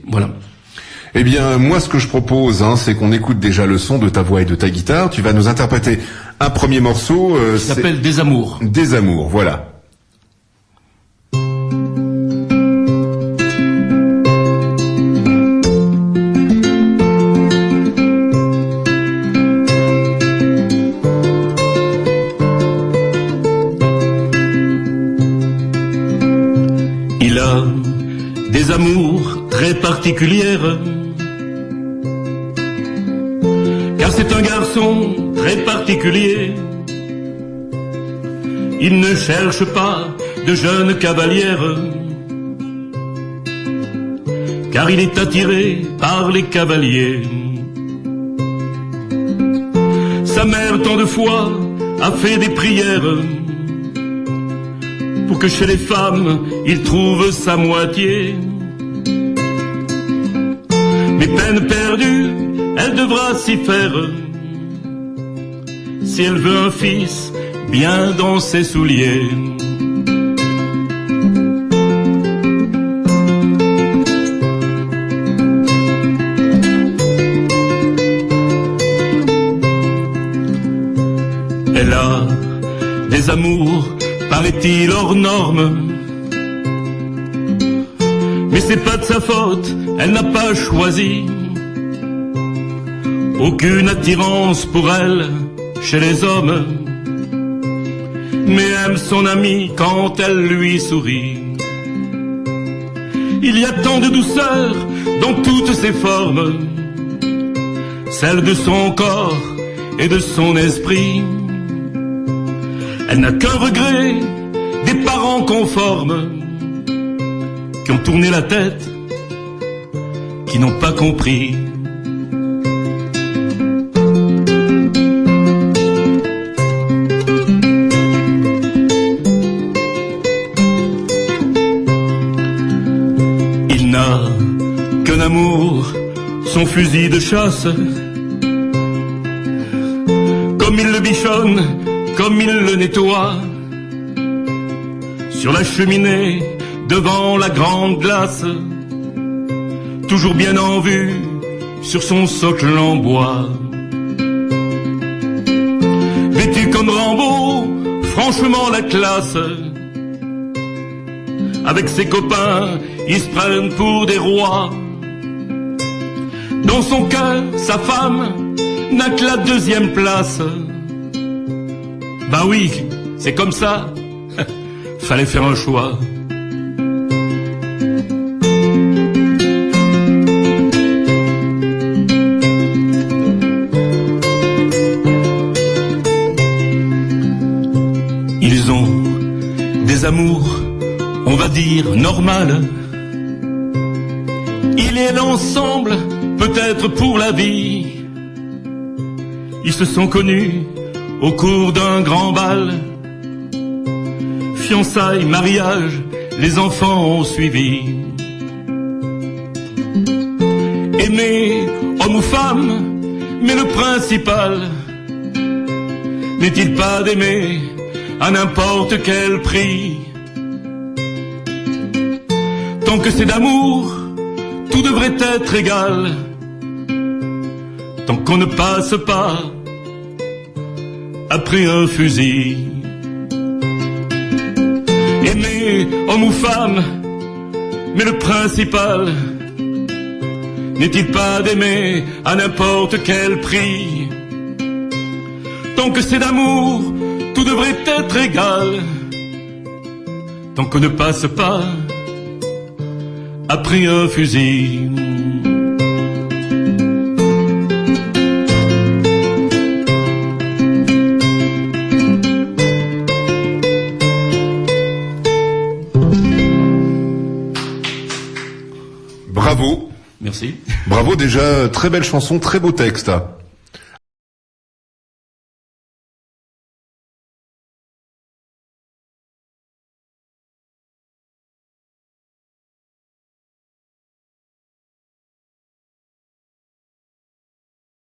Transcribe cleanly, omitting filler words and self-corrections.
Voilà. Eh bien, moi, ce que je propose, c'est qu'on écoute déjà le son de ta voix et de ta guitare. Tu vas nous interpréter un premier morceau. Qui s'appelle Des Amours. Des Amours, voilà. Il a des amours très particulières, car c'est un garçon très particulier. Il ne cherche pas de jeune cavalière, car il est attiré par les cavaliers. Sa mère tant de fois a fait des prières pour que chez les femmes il trouve sa moitié. Mais peine perdue, elle devra s'y faire, si elle veut un fils bien dans ses souliers. Elle a des amours, paraît-il, hors normes, mais c'est pas de sa faute, elle n'a pas choisi. Aucune attirance pour elle chez les hommes, mais aime son amie quand elle lui sourit. Il y a tant de douceur dans toutes ses formes, celle de son corps et de son esprit. Elle n'a qu'un regret, des parents conformes, qui ont tourné la tête, qui n'ont pas compris. Il n'a qu'un amour, son fusil de chasse, comme il le bichonne, comme il le nettoie, sur la cheminée, devant la grande glace, toujours bien en vue, sur son socle en bois. Vêtu comme Rambo, franchement la classe, avec ses copains, ils se prennent pour des rois. Dans son cœur, sa femme n'a que la deuxième place. Ben oui, c'est comme ça, fallait faire un choix. Ils ont des amours, on va dire, normal. Il est l'ensemble, peut-être pour la vie. Ils se sont connus au cours d'un grand bal. Fiançailles, mariage, les enfants ont suivi. Aimer, homme ou femme, mais le principal n'est-il pas d'aimer à n'importe quel prix? Tant que c'est d'amour, tout devrait être égal. Tant qu'on ne passe pas après un fusil. Aimer, homme ou femme, mais le principal n'est-il pas d'aimer à n'importe quel prix? Tant que c'est d'amour, tout devrait être égal. Tant qu'on ne passe pas après un fusil. Bravo. Merci. Bravo, déjà, très belle chanson, très beau texte.